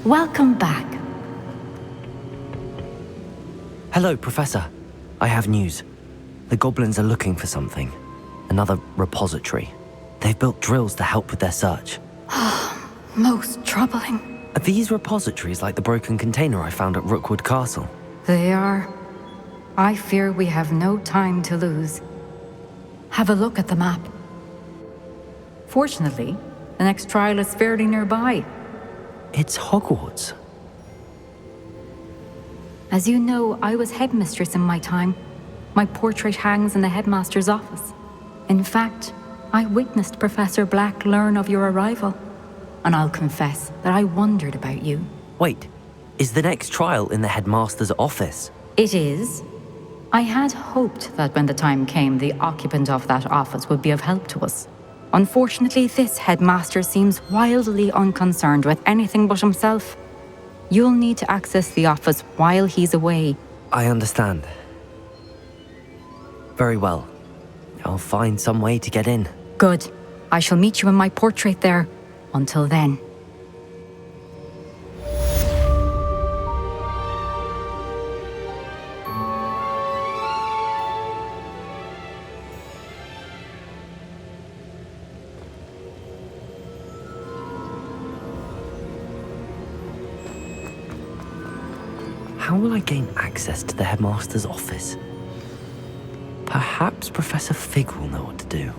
Welcome back. Hello, Professor. I have news. The goblins are looking for something. Another repository. They've built drills to help with their search. Most troubling. Are these repositories like the broken container I found at Rookwood Castle? They are. I fear we have no time to lose. Have a look at the map. Fortunately, the next trial is fairly nearby. It's Hogwarts. As you know, I was headmistress in my time. My portrait hangs in the headmaster's office. In fact, I witnessed Professor Black learn of your arrival. And I'll confess that I wondered about you. Wait, is the next trial in the headmaster's office? It is. I had hoped that when the time came, the occupant of that office would be of help to us. Unfortunately, this headmaster seems wildly unconcerned with anything but himself. You'll need to access the office while he's away. I understand. Very well. I'll find some way to get in. Good. I shall meet you in my portrait there. Until then. How will I gain access to the headmaster's office? Perhaps Professor Fig will know what to do.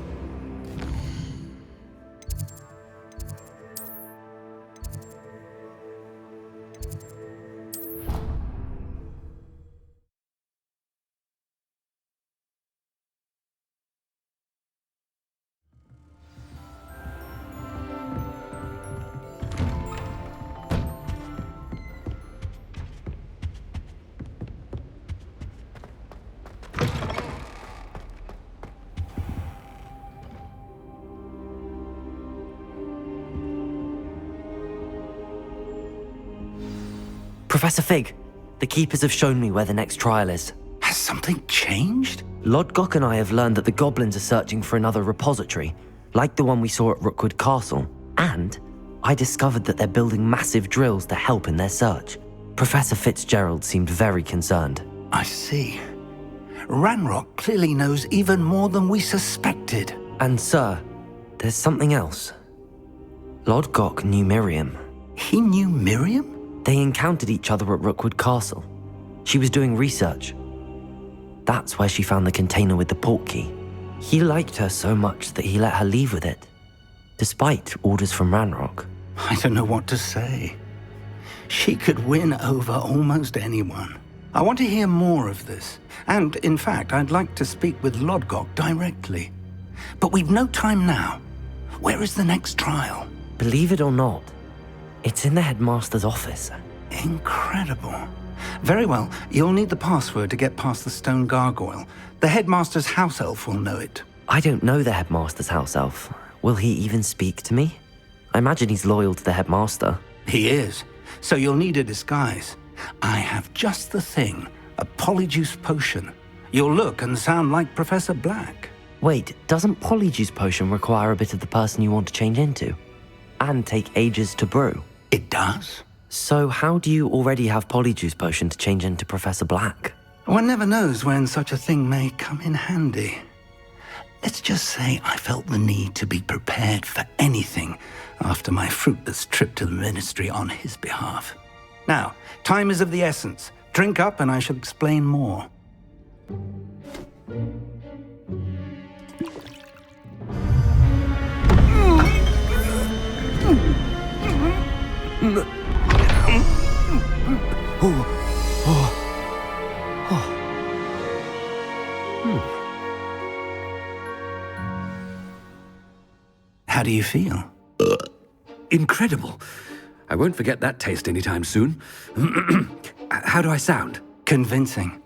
Professor Fig, the Keepers have shown me where the next trial is. Has something changed? Lodgok and I have learned that the goblins are searching for another repository, like the one we saw at Rookwood Castle. And I discovered that they're building massive drills to help in their search. Professor Fitzgerald seemed very concerned. I see. Ranrock clearly knows even more than we suspected. And sir, there's something else. Lodgok knew Miriam. He knew Miriam? They encountered each other at Rookwood Castle. She was doing research. That's where she found the container with the portkey. He liked her so much that he let her leave with it, despite orders from Ranrock. I don't know what to say. She could win over almost anyone. I want to hear more of this. And, in fact, I'd like to speak with Lodgok directly. But we've no time now. Where is the next trial? Believe it or not, it's in the headmaster's office. Incredible. Very well, you'll need the password to get past the stone gargoyle. The headmaster's house elf will know it. I don't know the headmaster's house elf. Will he even speak to me? I imagine he's loyal to the headmaster. He is. So you'll need a disguise. I have just the thing. A polyjuice potion. You'll look and sound like Professor Black. Wait, doesn't Polyjuice Potion require a bit of the person you want to change into? And take ages to brew? It does. So how do you already have Polyjuice Potion to change into Professor Black? One never knows when such a thing may come in handy. Let's just say I felt the need to be prepared for anything after my fruitless trip to the ministry on his behalf. Now, time is of the essence. Drink up and I shall explain more. How do you feel? Incredible. I won't forget that taste anytime soon. How do I sound? Convincing.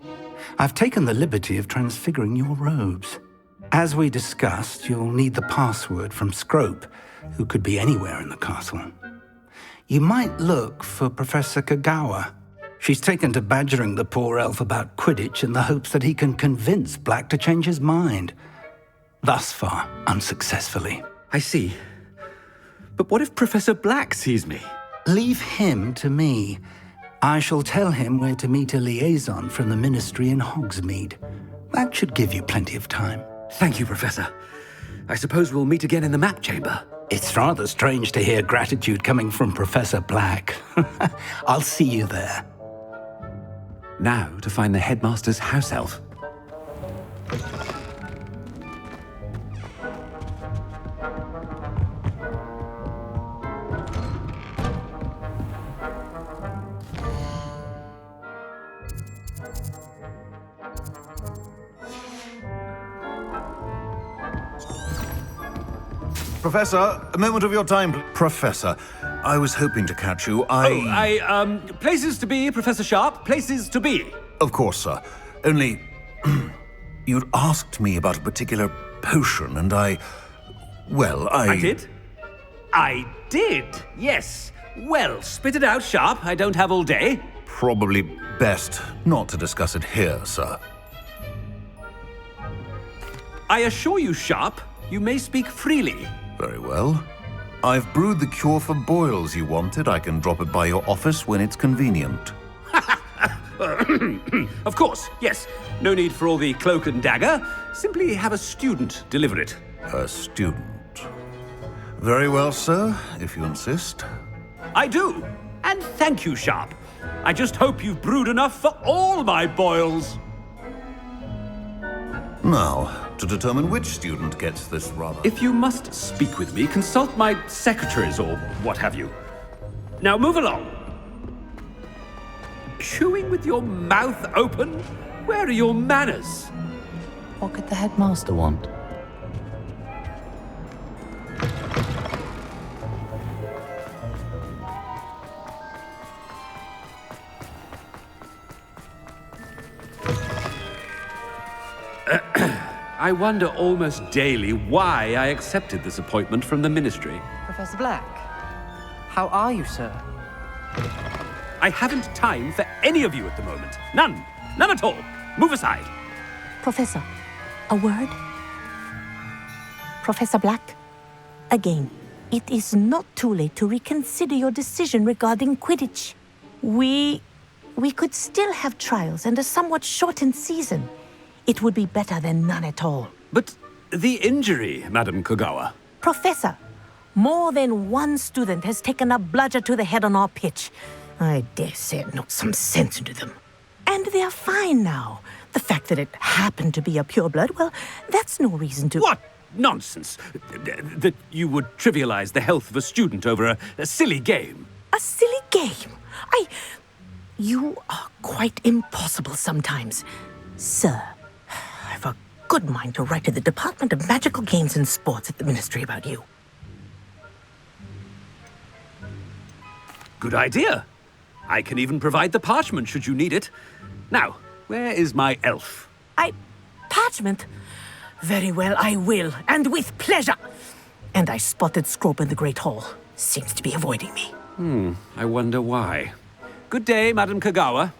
I've taken the liberty of transfiguring your robes. As we discussed, you'll need the password from Scrope, who could be anywhere in the castle. You might look for Professor Kagawa. She's taken to badgering the poor elf about Quidditch in the hopes that he can convince Black to change his mind. Thus far, unsuccessfully. I see. But what if Professor Black sees me? Leave him to me. I shall tell him where to meet a liaison from the Ministry in Hogsmeade. That should give you plenty of time. Thank you, Professor. I suppose we'll meet again in the map chamber. It's rather strange to hear gratitude coming from Professor Black. I'll see you there. Now to find the headmaster's house elf. Professor, a moment of your time. Professor, I was hoping to catch you. Places to be, Professor Sharp, places to be. Of course, sir. Only, you'd asked me about a particular potion, and I did? I did, yes. Well, spit it out, Sharp. I don't have all day. Probably best not to discuss it here, sir. I assure you, Sharp, you may speak freely. Very well. I've brewed the cure for boils you wanted. I can drop it by your office when it's convenient. Of course, yes. No need for all the cloak and dagger. Simply have a student deliver it. A student. Very well, sir, if you insist. I do. And thank you, Sharp. I just hope you've brewed enough for all my boils. Now, to determine which student gets this rather... If you must speak with me, consult my secretaries or what have you. Now move along. Chewing with your mouth open? Where are your manners? What could the headmaster want? I wonder almost daily why I accepted this appointment from the Ministry. Professor Black, how are you, sir? I haven't time for any of you at the moment. None. None at all. Move aside. Professor, a word? Professor Black, again, it is not too late to reconsider your decision regarding Quidditch. We could still have trials and a somewhat shortened season. It would be better than none at all. But the injury, Madam Kogawa. Professor, more than one student has taken a bludger to the head on our pitch. I dare say it knocked some sense into them. And they're fine now. The fact that it happened to be a pureblood, well, that's no reason to... What nonsense! That you would trivialize the health of a student over a silly game. A silly game? You are quite impossible sometimes. Sir, I've a good mind to write to the Department of Magical Games and Sports at the Ministry about you. Good idea. I can even provide the parchment should you need it. Now, where is my elf? Parchment? Very well, I will, and with pleasure. And I spotted Scrope in the Great Hall. Seems to be avoiding me. I wonder why. Good day, Madam Kogawa.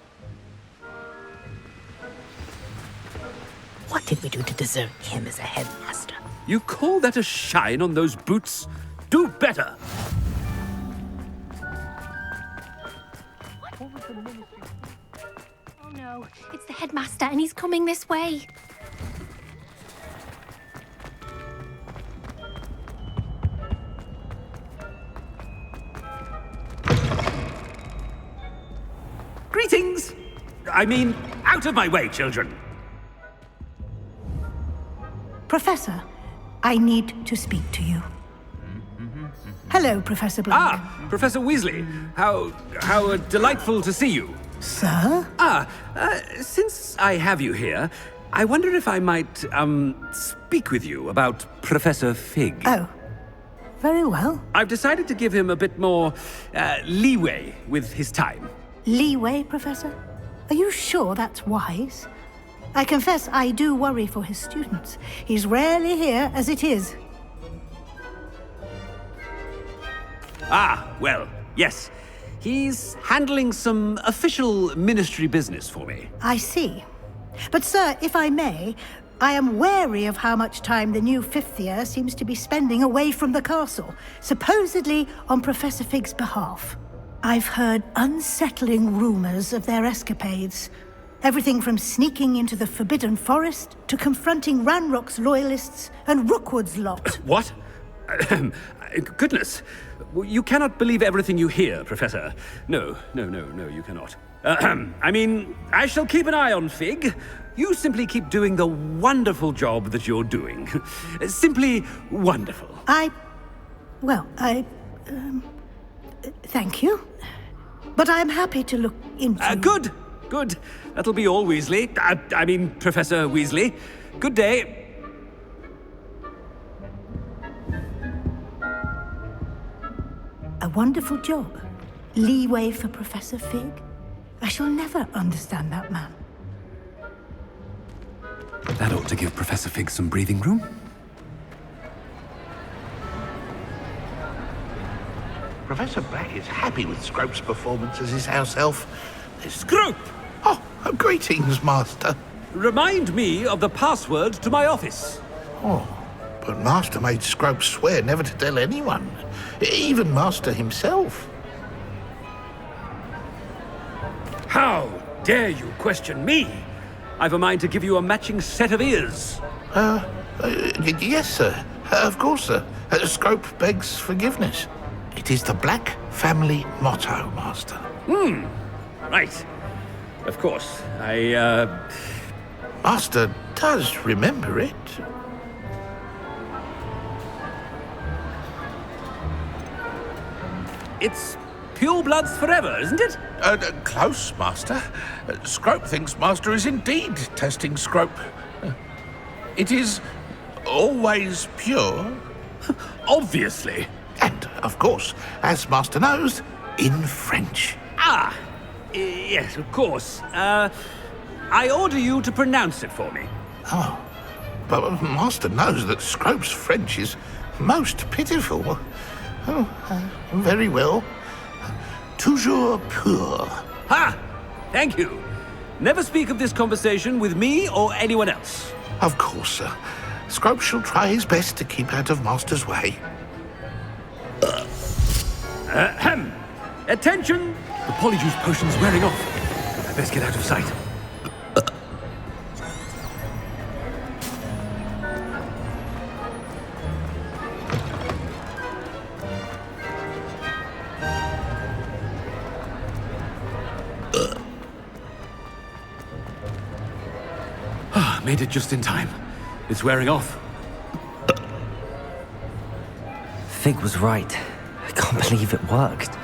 What did we do to deserve him as a headmaster? You call that a shine on those boots? Do better! Oh no, it's the headmaster and he's coming this way. Greetings! I mean, out of my way, children! Professor, I need to speak to you. Hello, Professor Black. Ah, Professor Weasley. How delightful to see you. Sir? Since I have you here, I wonder if I might, speak with you about Professor Fig. Oh, very well. I've decided to give him a bit more, leeway with his time. Leeway, Professor? Are you sure that's wise? I confess I do worry for his students. He's rarely here as it is. Ah, well, yes. He's handling some official ministry business for me. I see. But, sir, if I may, I am wary of how much time the new fifth year seems to be spending away from the castle, supposedly on Professor Fig's behalf. I've heard unsettling rumors of their escapades. Everything from sneaking into the Forbidden Forest to confronting Ranrock's loyalists and Rookwood's lot. What? Goodness. You cannot believe everything you hear, Professor. No, you cannot. I mean, I shall keep an eye on Fig. You simply keep doing the wonderful job that you're doing. Simply wonderful. Thank you. But I'm happy to look into... Good. That'll be all, Weasley. I mean, Professor Weasley. Good day. A wonderful job. Leeway for Professor Fig. I shall never understand that man. That ought to give Professor Fig some breathing room. Professor Black is happy with Scrope's performance as his house elf. Scrope! Oh, greetings, Master. Remind me of the password to my office. Oh, but Master made Scrope swear never to tell anyone, even Master himself. How dare you question me? I've a mind to give you a matching set of ears. Yes, sir. Of course, sir. Scrope begs forgiveness. It is the Black family motto, Master. Right. Of course. Master does remember it. It's pure bloods forever, isn't it? Close, Master. Scrope thinks Master is indeed testing Scrope. It is always pure. Obviously. And, of course, as Master knows, in French. Yes, of course. I order you to pronounce it for me. Oh, but Master knows that Scrope's French is most pitiful. Very well. Toujours pur. Ha! Thank you. Never speak of this conversation with me or anyone else. Of course, sir. Scrope shall try his best to keep out of Master's way. Attention! The polyjuice potion's wearing off. I best get out of sight. Made it just in time. It's wearing off. Fig was right. I can't believe it worked.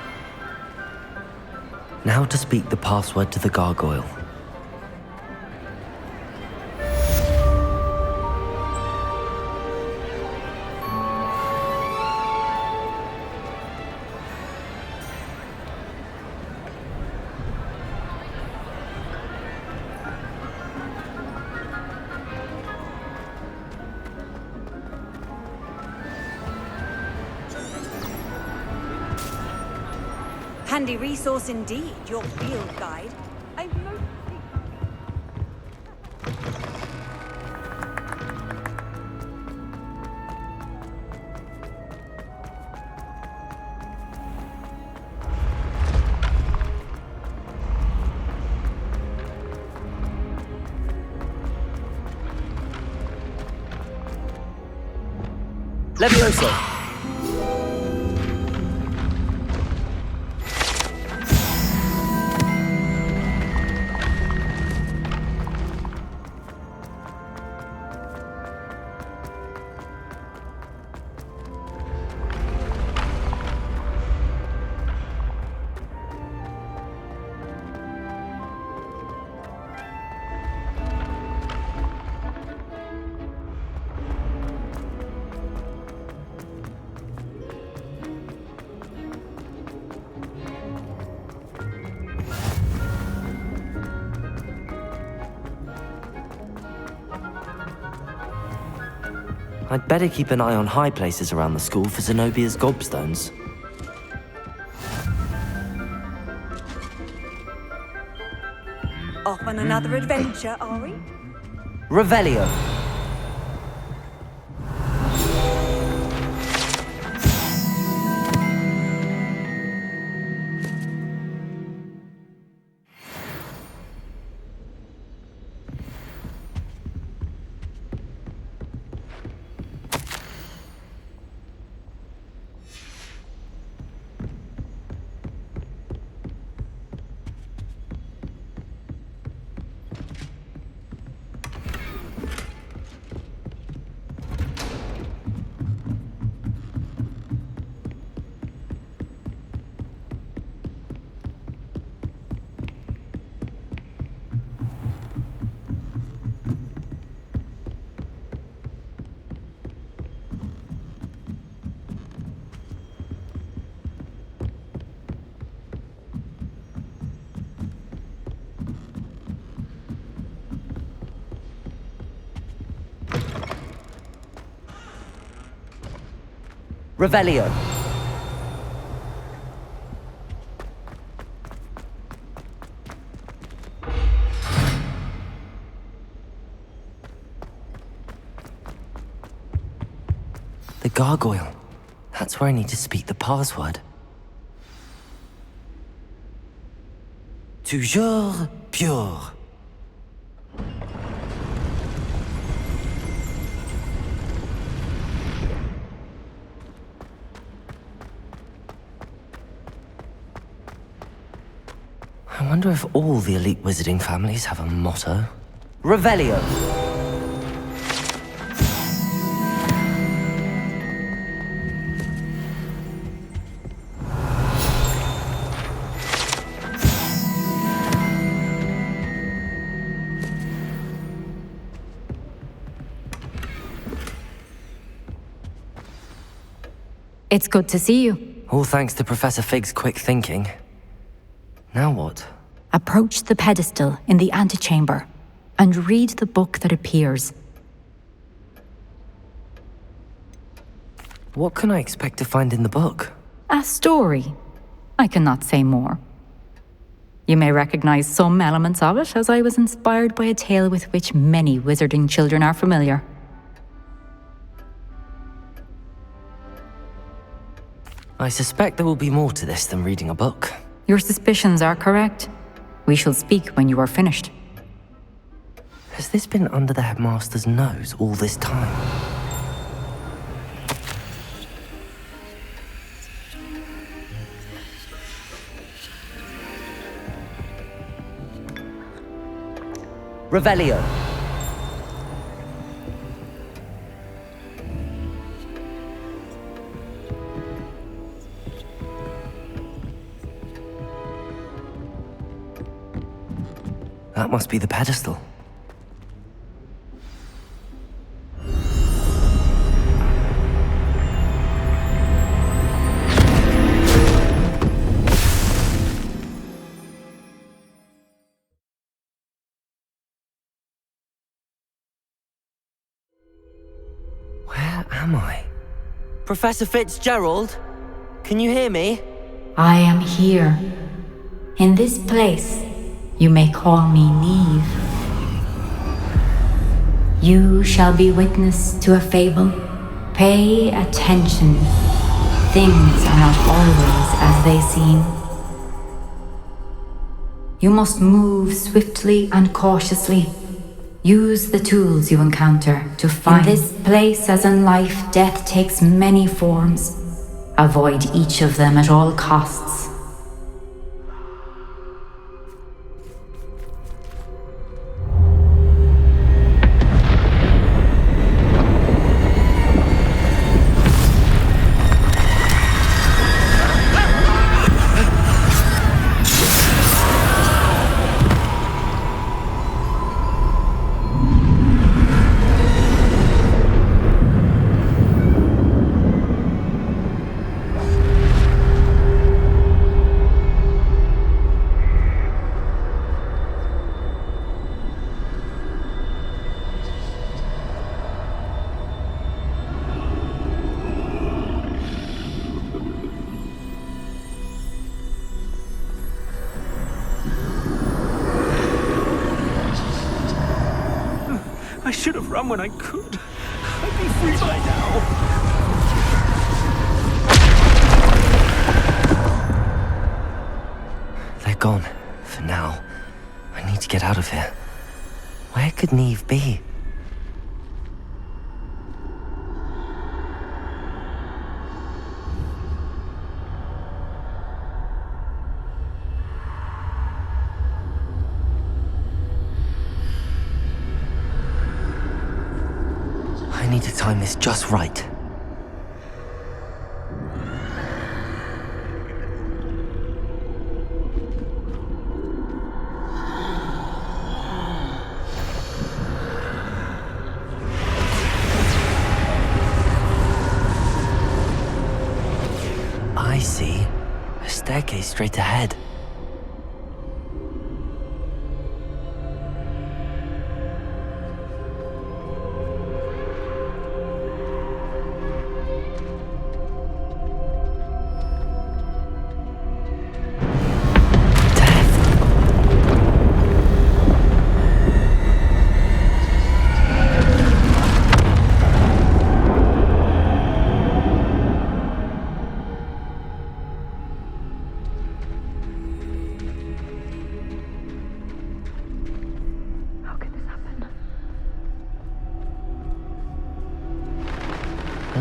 Now to speak the password to the gargoyle. Handy resource indeed, your field guide. Levioso. I'd better keep an eye on high places around the school for Zenobia's gobstones. Off on another adventure, are we? Revelio. Revelio. The gargoyle. That's where I need to speak the password. Toujours pure. I wonder if all the elite wizarding families have a motto. Revelio. It's good to see you. All thanks to Professor Fig's quick thinking. Now what? Approach the pedestal in the antechamber and read the book that appears. What can I expect to find in the book? A story. I cannot say more. You may recognize some elements of it, as I was inspired by a tale with which many wizarding children are familiar. I suspect there will be more to this than reading a book. Your suspicions are correct. We shall speak when you are finished. Has this been under the headmaster's nose all this time? Revelio. That must be the pedestal. Where am I? Professor Fitzgerald? Can you hear me? I am here. In this place. You may call me Neve. You shall be witness to a fable. Pay attention. Things are not always as they seem. You must move swiftly and cautiously. Use the tools you encounter to find. In this place, as in life, death takes many forms. Avoid each of them at all costs. I should have run when I could. I'd be free by now. They're gone. For now. I need to get out of here. Where could Neve be? I need to time this just right. I see. A staircase straight ahead.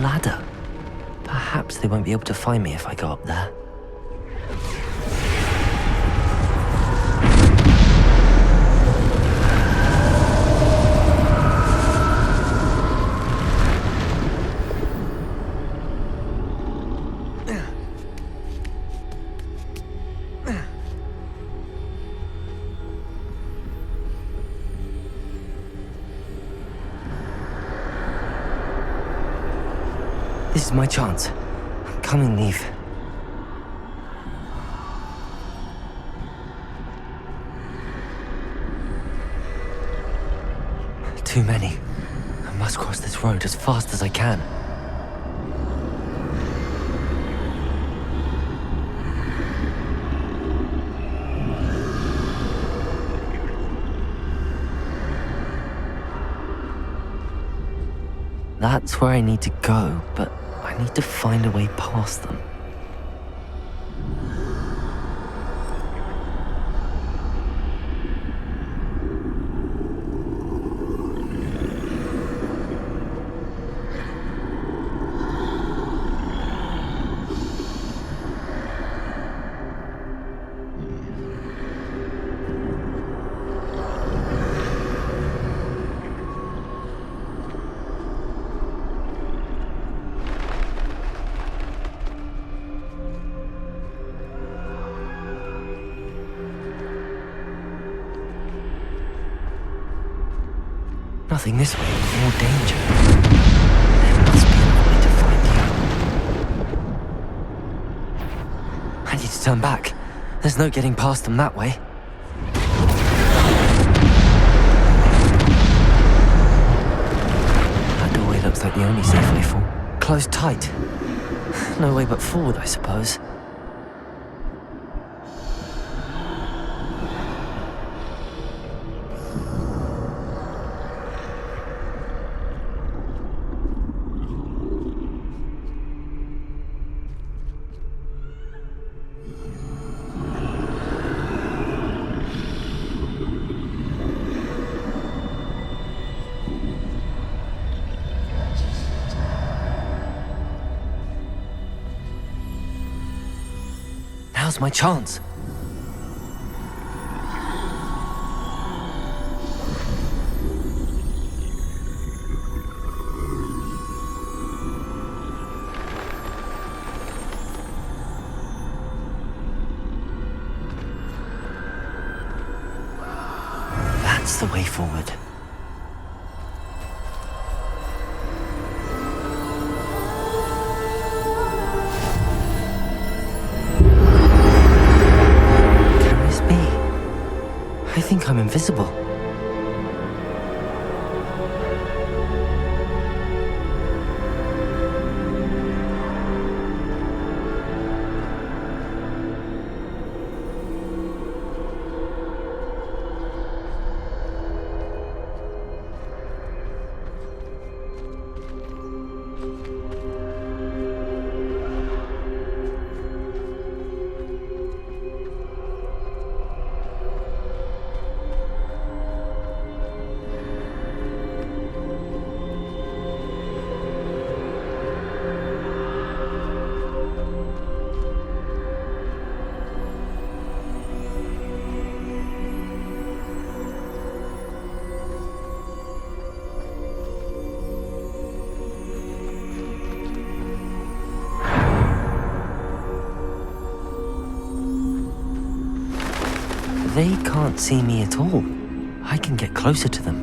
ladder. Perhaps they won't be able to find me if I go up there. This is my chance. Come and leave. Too many. I must cross this road as fast as I can. That's where I need to go, but I need to find a way past them. Nothing this way, more danger. There must be a way to find you. I need to turn back. There's no getting past them that way. That doorway looks like the only safe way forward. Closed tight. No way but forward, I suppose. Now's my chance. That's the way forward. I think I'm invisible. They can't see me at all. I can get closer to them.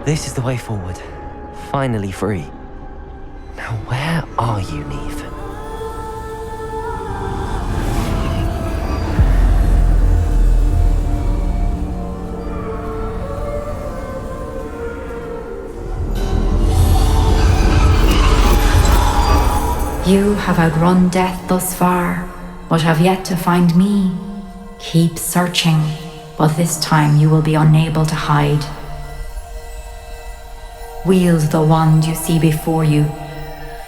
This is the way forward. Finally free. Now where are you, Neve? You have outrun death thus far, but have yet to find me. Keep searching, but this time you will be unable to hide. Wield the wand you see before you.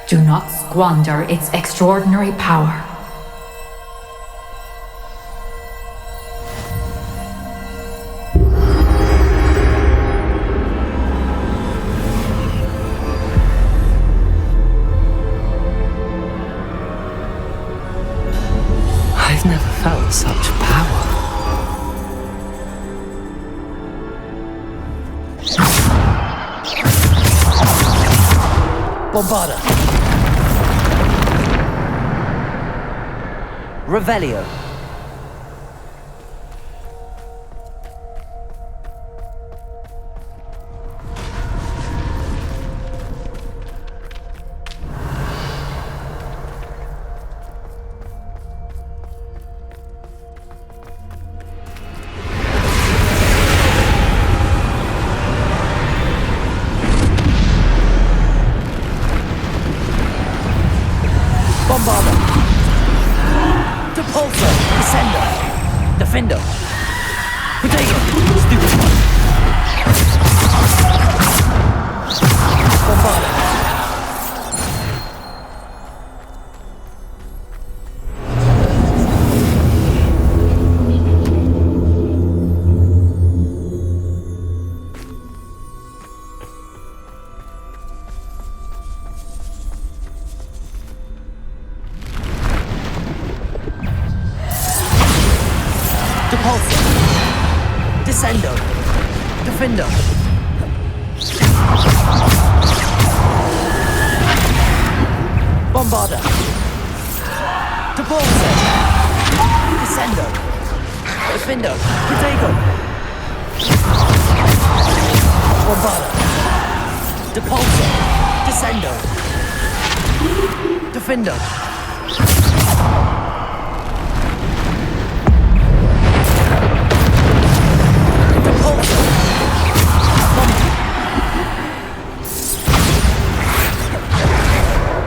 Do not squander its extraordinary power. felt such power. Bombarda. Revelio. Bombarda. Depulso. Descendo. Defendo. Protego. Stupid one. Bombarda. Depulso. Descendo. Defendo. Bombarda. Depulso. Descendo. Defendo. Protego. Bombarda. Depulso. Descendo. Defendo.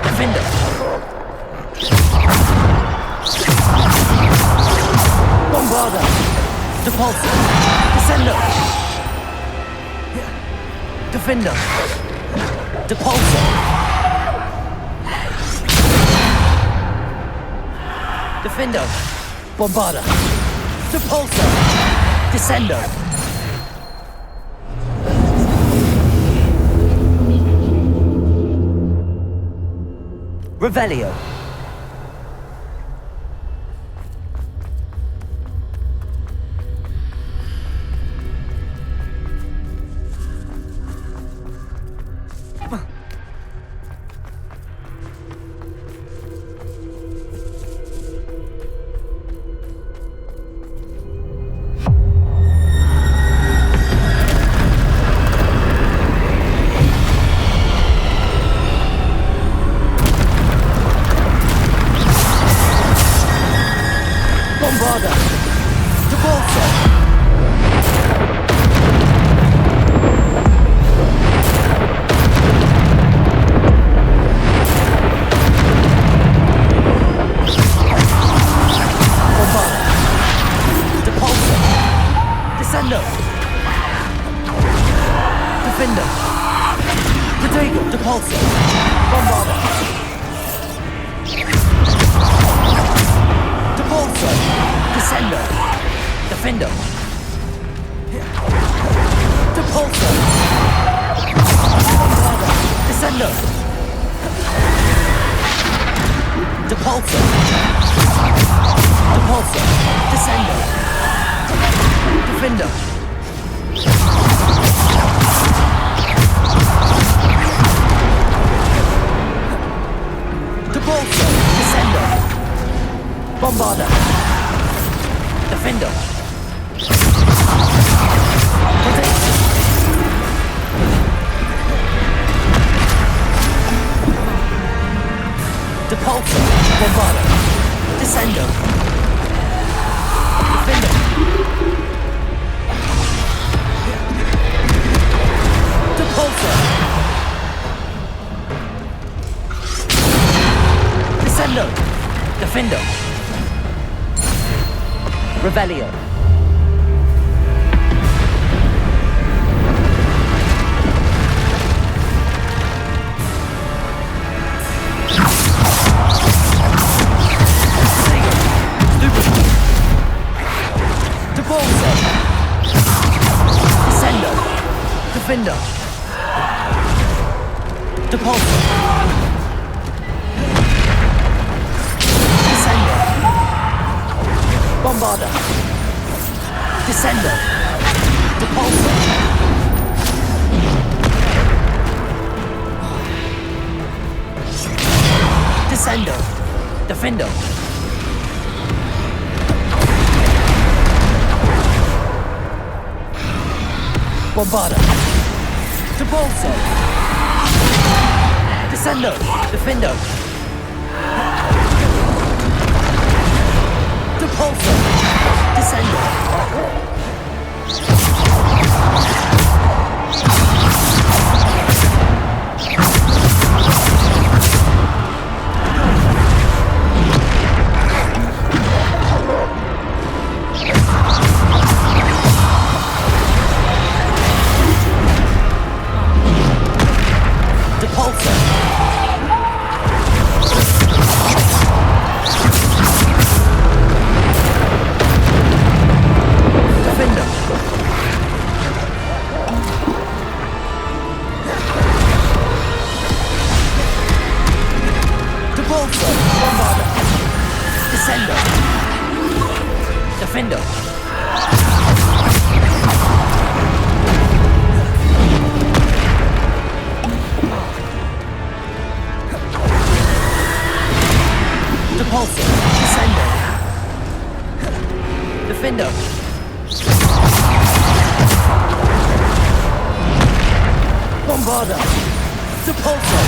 Defender. Bombarda. Depulso. Descendo. Defender. Depulso. Defender. Bombarda. Depulso. Descendo. Revelio. Bombarda. Depulso. Bombarda. Depulso. Descendo. Defender. Protego. Depulso. Bombarda. Depulso. Descendo. Defendo. Depulso. Bombarda. Descendo. Depulso. Depulso. Descendo. Defendo. Depulso. Descendo. Bombarda. Defendo. Depulso. Bombarda. Descendo. Defendo. Depulso. Descendo. Defendo. Revelio. Depulso. Descendo. Defendo. Depulso. Descendo. Bombarda. Descendo. Depulso. Descendo. Defendo. Bombarda. Depulso. Descendo. Defendo. Depulso. Descendo. Depulso. Defender. Depulso. Bombarda. Descendo. Defender. Depulso. Descendo. Defendo. Bombarda. Depulso.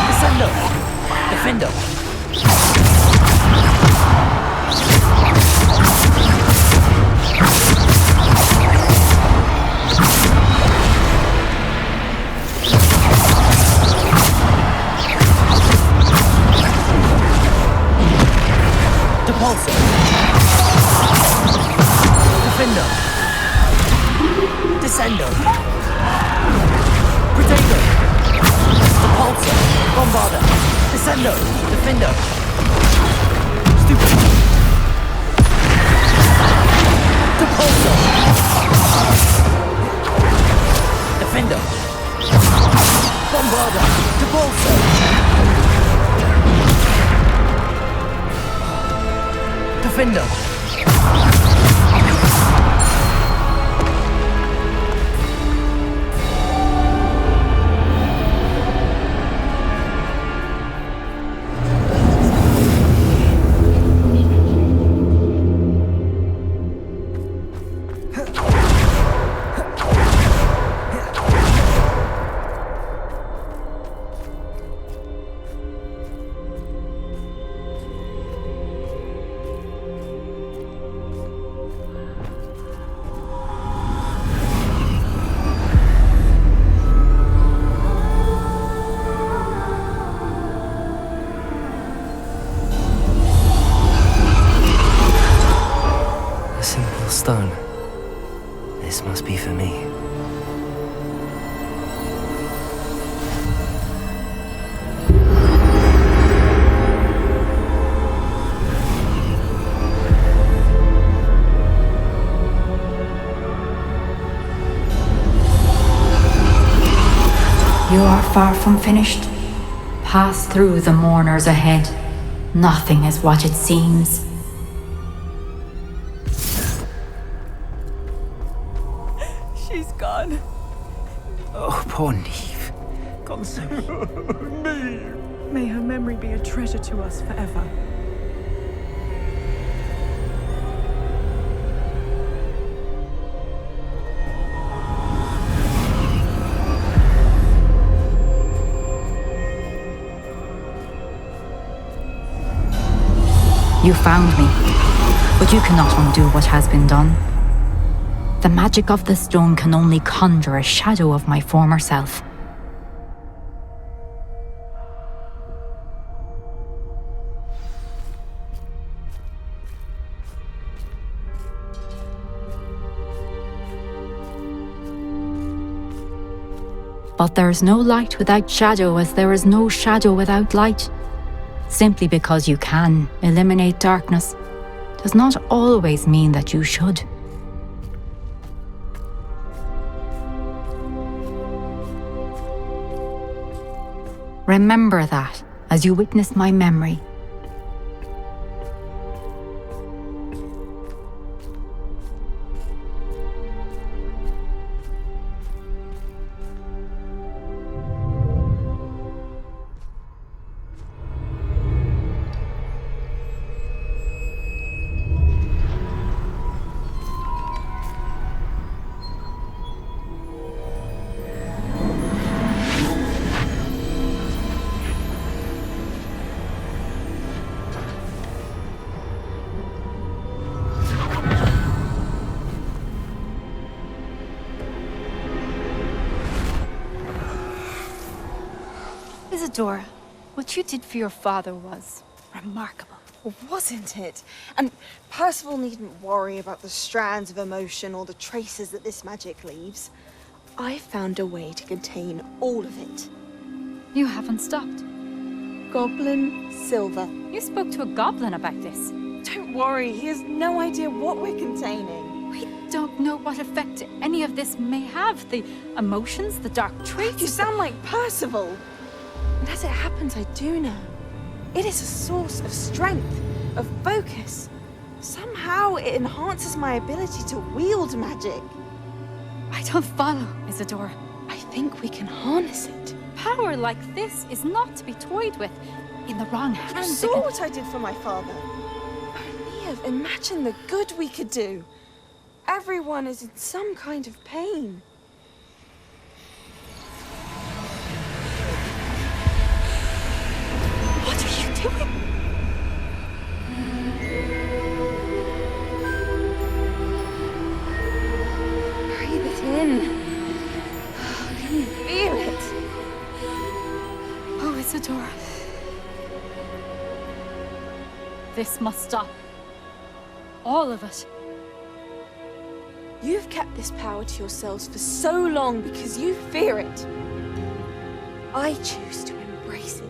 Descendo. Defendo. Depulso. Defendo. Descendo. Protego. Depulso. Bombarda. Descendo. Defendo. Stupid. Depulso. Defendo. Bombarda. Depulso. Defendo. Stone. This must be for me. You are far from finished. Pass through the mourners ahead. Nothing is what it seems. She's gone. Oh, poor Neve. Gone so. May her memory be a treasure to us forever. You found me, but you cannot undo what has been done. The magic of the stone can only conjure a shadow of my former self. But there's no light without shadow, as there is no shadow without light. Simply because you can eliminate darkness does not always mean that you should. Remember that as you witness my memory. Isadora, what you did for your father was remarkable. Well, wasn't it? And Percival needn't worry about the strands of emotion or the traces that this magic leaves. I found a way to contain all of it. You haven't stopped. Goblin silver. You spoke to a goblin about this. Don't worry, he has no idea what we're containing. We don't know what effect any of this may have. The emotions, the dark traits. You sound like Percival. And as it happens, I do know. It is a source of strength, of focus. Somehow it enhances my ability to wield magic. I don't follow, Isadora. I think we can harness it. Power like this is not to be toyed with. In the wrong You hands. saw what I did for my father. Neve, imagine the good we could do. Everyone is in some kind of pain. What are you doing? Breathe it in. Can you feel it? Oh, Isadora. This must stop. All of it. You've kept this power to yourselves for so long because you fear it. I choose to embrace it.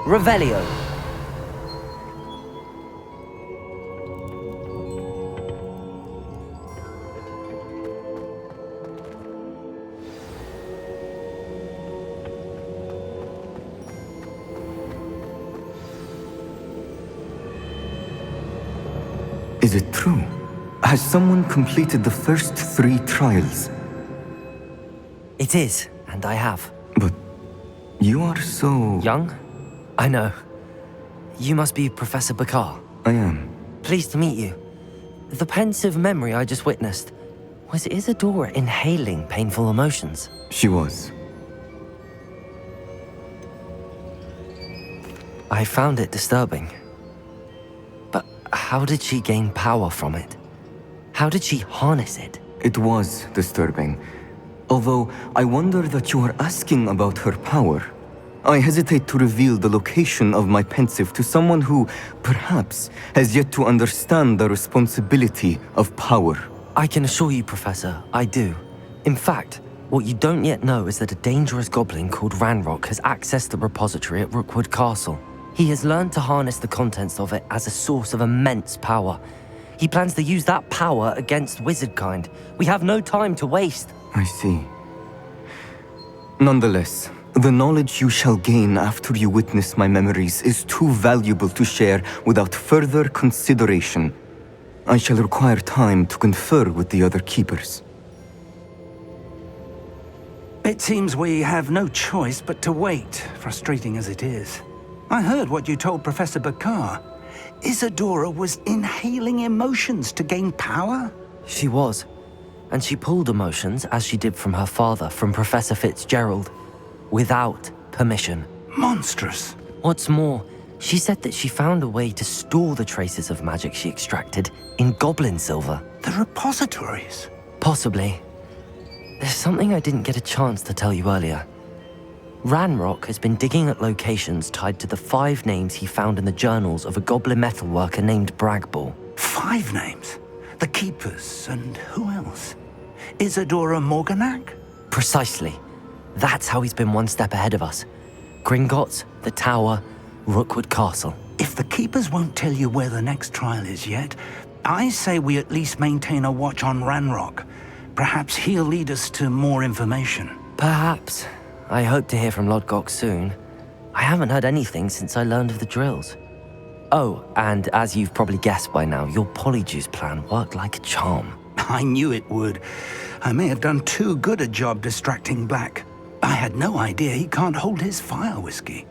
Revelio. Is it true? Has someone completed the first 3 trials? It is, and I have. But you are so... Young? I know. You must be Professor Bakar. I am. Pleased to meet you. The pensive memory I just witnessed, was Isadora inhaling painful emotions? She was. I found it disturbing. But how did she gain power from it? How did she harness it? It was disturbing. Although I wonder that you are asking about her power. I hesitate to reveal the location of my pensive to someone who, perhaps, has yet to understand the responsibility of power. I can assure you, Professor, I do. In fact, what you don't yet know is that a dangerous goblin called Ranrock has accessed the repository at Rookwood Castle. He has learned to harness the contents of it as a source of immense power. He plans to use that power against wizardkind. We have no time to waste. I see. Nonetheless, the knowledge you shall gain after you witness my memories is too valuable to share without further consideration. I shall require time to confer with the other keepers. It seems we have no choice but to wait, frustrating as it is. I heard what you told Professor Bakar. Isadora was inhaling emotions to gain power? She was. And she pulled emotions, as she did from her father, from Professor Fitzgerald, without permission. Monstrous. What's more, she said that she found a way to store the traces of magic she extracted in goblin silver. The repositories. Possibly. There's something I didn't get a chance to tell you earlier. Ranrock has been digging at locations tied to the 5 names he found in the journals of a goblin metalworker named Bragball. 5 names? The Keepers, and who else? Isadora Morganac? Precisely. That's how he's been one step ahead of us. Gringotts, the Tower, Rookwood Castle. If the Keepers won't tell you where the next trial is yet, I say we at least maintain a watch on Ranrock. Perhaps he'll lead us to more information. Perhaps. I hope to hear from Lodgok soon. I haven't heard anything since I learned of the drills. Oh, and as you've probably guessed by now, your Polyjuice plan worked like a charm. I knew it would. I may have done too good a job distracting Black. I had no idea he can't hold his fire whiskey.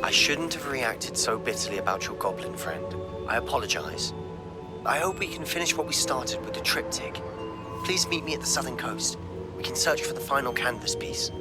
I shouldn't have reacted so bitterly about your goblin friend. I apologize. I hope we can finish what we started with the triptych. Please meet me at the southern coast. We can search for the final canvas piece.